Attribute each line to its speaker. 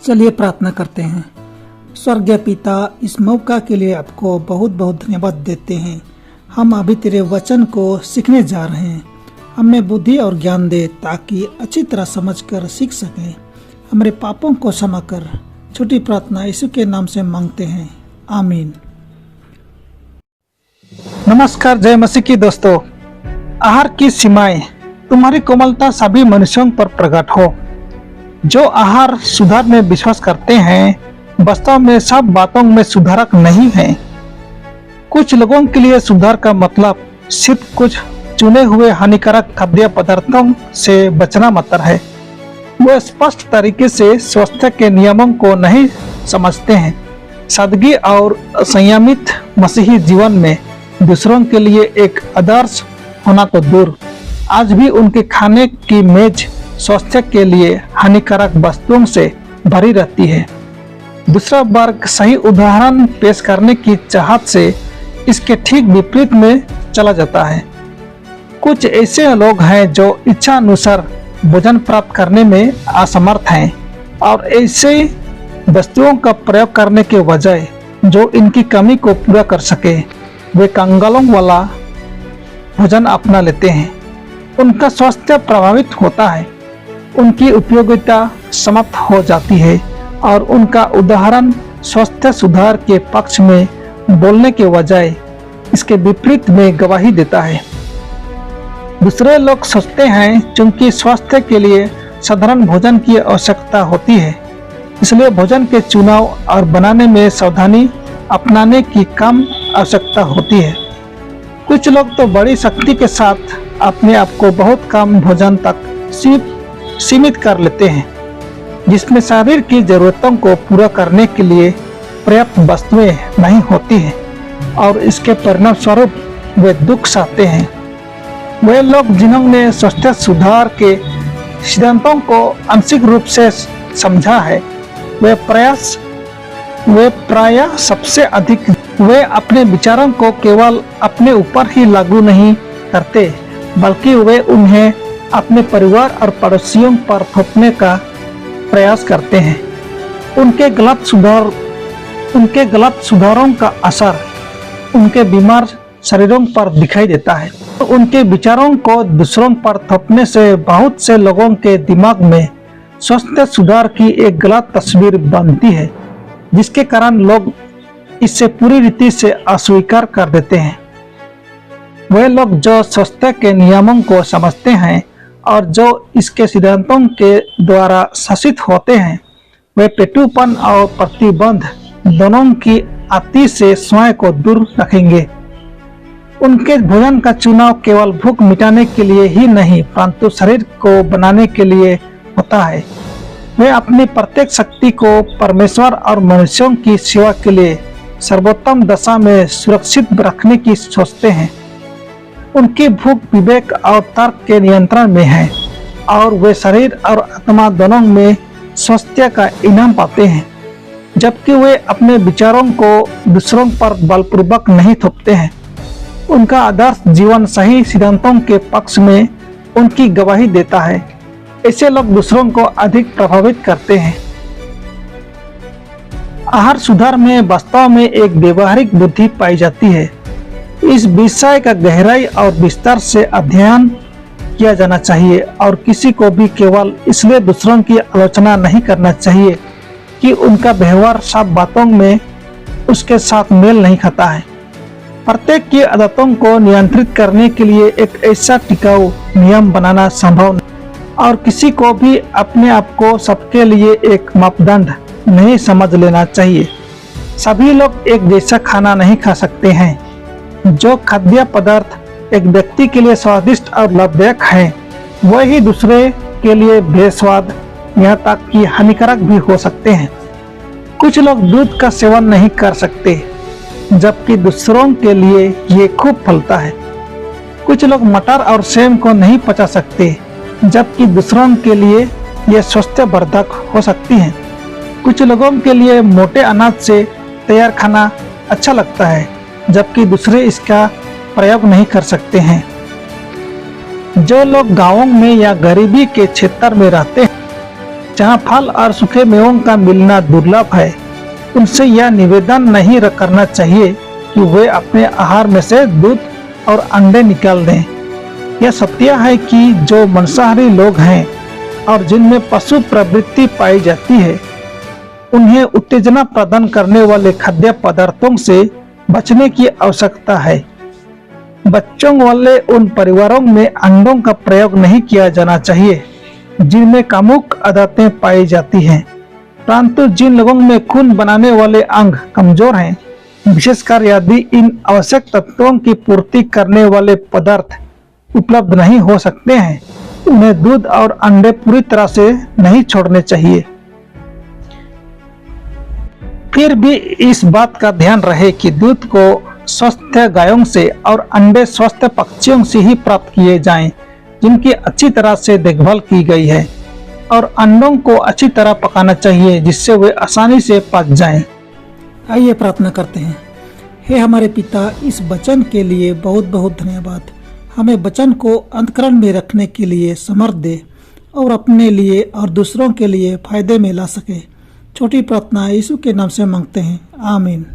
Speaker 1: चलिए प्रार्थना करते हैं। स्वर्गीय पिता, इस मौका के लिए आपको बहुत बहुत धन्यवाद देते हैं। हम अभी तेरे वचन को सीखने जा रहे हैं। हमें बुद्धि और ज्ञान दे ताकि अच्छी तरह समझकर सीख सकें। हमारे पापों को क्षमा कर। छोटी प्रार्थना यीशु के नाम से मांगते हैं, आमीन। नमस्कार, जय मसीह की दोस्तों। आहार की सीमाएं, तुम्हारी कोमलता सभी मनुष्यों पर प्रकट हो। जो आहार सुधार में विश्वास करते हैं वास्तव में सब बातों में सुधारक नहीं हैं। कुछ लोगों के लिए सुधार का मतलब सिर्फ कुछ चुने हुए हानिकारक खाद्य पदार्थों से बचना मात्र है। वो स्पष्ट तरीके से स्वास्थ्य के नियमों को नहीं समझते हैं। सादगी और संयमित मसीही जीवन में दूसरों के लिए एक आदर्श होना तो दूर, आज भी उनके खाने की मेज स्वास्थ्य के लिए हानिकारक वस्तुओं से भरी रहती है। दूसरा वर्ग सही उदाहरण पेश करने की चाहत से इसके ठीक विपरीत में चला जाता है। कुछ ऐसे लोग हैं जो इच्छा अनुसार भोजन प्राप्त करने में असमर्थ हैं और ऐसे वस्तुओं का प्रयोग करने के बजाय जो इनकी कमी को पूरा कर सके वे कंगालों वाला भोजन अपना लेते हैं। उनका स्वास्थ्य प्रभावित होता है, उनकी उपयोगिता समाप्त हो जाती है और उनका उदाहरण स्वास्थ्य सुधार के पक्ष में बोलने के बजाय इसके विपरीत में गवाही देता है। दूसरे लोग सोचते हैं क्योंकि स्वास्थ्य के लिए साधारण भोजन की आवश्यकता होती है, इसलिए भोजन के चुनाव और बनाने में सावधानी अपनाने की कम आवश्यकता होती है। कुछ लोग तो बड़ी शक्ति के साथ अपने आप को बहुत कम भोजन तक सीमित कर लेते हैं, जिसमें शरीर की जरूरतों को पूरा करने के लिए पर्याप्त वस्तुएं नहीं होती हैं और इसके परिणाम स्वरूप वे दुख सहते हैं। वे लोग जिन्होंने स्वास्थ्य सुधार के सिद्धांतों को आंशिक रूप से समझा है वे प्रायः सबसे अधिक वे अपने विचारों को केवल अपने ऊपर ही लागू नहीं करते बल्कि वे उन्हें अपने परिवार और पड़ोसियों पर थोपने का प्रयास करते हैं। उनके गलत सुधारों का असर उनके बीमार शरीरों पर दिखाई देता है। उनके विचारों को दूसरों पर थोपने से बहुत से लोगों के दिमाग में स्वास्थ्य सुधार की एक गलत तस्वीर बनती है, जिसके कारण लोग इससे पूरी रीति से अस्वीकार कर देते हैं। वे लोग जो स्वास्थ्य के नियमों को समझते हैं और जो इसके सिद्धांतों के द्वारा शासित होते हैं वे पेटूपन और प्रतिबंध दोनों की आती से स्वयं को दूर रखेंगे। उनके भोजन का चुनाव केवल भूख मिटाने के लिए ही नहीं परंतु शरीर को बनाने के लिए होता है। वे अपनी प्रत्येक शक्ति को परमेश्वर और मनुष्यों की सेवा के लिए सर्वोत्तम दशा में सुरक्षित रखने की सोचते हैं। उनकी भूख विवेक और तर्क के नियंत्रण में है और वे शरीर और आत्मा दोनों में स्वास्थ्य का इनाम पाते हैं, जबकि वे अपने विचारों को दूसरों पर बलपूर्वक नहीं थोपते हैं। उनका आदर्श जीवन सही सिद्धांतों के पक्ष में उनकी गवाही देता है। ऐसे लोग दूसरों को अधिक प्रभावित करते हैं। आहार सुधार में वास्तव में एक व्यवहारिक बुद्धि पाई जाती है। इस विषय का गहराई और विस्तार से अध्ययन किया जाना चाहिए और किसी को भी केवल इसलिए दूसरों की आलोचना नहीं करना चाहिए कि उनका व्यवहार सब बातों में उसके साथ मेल नहीं खाता है। प्रत्येक की आदतों को नियंत्रित करने के लिए एक ऐसा टिकाऊ नियम बनाना संभव नहीं और किसी को भी अपने आप को सबके लिए एक मापदंड नहीं समझ लेना चाहिए। सभी लोग एक जैसा खाना नहीं खा सकते हैं। जो खाद्य पदार्थ एक व्यक्ति के लिए स्वादिष्ट और लाभदायक है वही दूसरे के लिए बेस्वाद यहाँ तक कि हानिकारक भी हो सकते हैं। कुछ लोग दूध का सेवन नहीं कर सकते जबकि दूसरों के लिए ये खूब फलता है। कुछ लोग मटर और सेम को नहीं पचा सकते जबकि दूसरों के लिए ये स्वास्थ्यवर्धक हो सकती हैं। कुछ लोगों के लिए मोटे अनाज से तैयार खाना अच्छा लगता है जबकि दूसरे इसका प्रयोग नहीं कर सकते हैं। जो लोग गांवों में या गरीबी के क्षेत्र में रहते हैं जहाँ फल और सूखे मेवों का मिलना दुर्लभ है, उनसे यह निवेदन नहीं करना चाहिए कि वे अपने आहार में से दूध और अंडे निकाल दें। यह सत्य है कि जो मांसाहारी लोग हैं और जिनमें पशु प्रवृत्ति पाई जाती है, उन्हें उत्तेजना प्रदान करने वाले खाद्य पदार्थों से बचने की आवश्यकता है। बच्चों वाले उन परिवारों में अंडों का प्रयोग नहीं किया जाना चाहिए जिनमें कामुक आदतें पाई जाती हैं, परंतु जिन लोगों में खून बनाने वाले अंग कमजोर हैं, विशेषकर यदि इन आवश्यक तत्वों की पूर्ति करने वाले पदार्थ उपलब्ध नहीं हो सकते हैं, उन्हें दूध और अंडे पूरी तरह से नहीं छोड़ने चाहिए। फिर भी इस बात का ध्यान रहे कि दूध को स्वस्थ गायों से और अंडे स्वस्थ पक्षियों से ही प्राप्त किए जाएं, जिनकी अच्छी तरह से देखभाल की गई है, और अंडों को अच्छी तरह पकाना चाहिए जिससे वे आसानी से पक जाएं।
Speaker 2: आइए प्रार्थना करते हैं। हे हमारे पिता, इस वचन के लिए बहुत बहुत धन्यवाद। हमें वचन को अंतःकरण में रखने के लिए समर्थ दे और अपने लिए और दूसरों के लिए फायदे में ला सके। छोटी प्रार्थना यीशु के नाम से मांगते हैं, आमीन।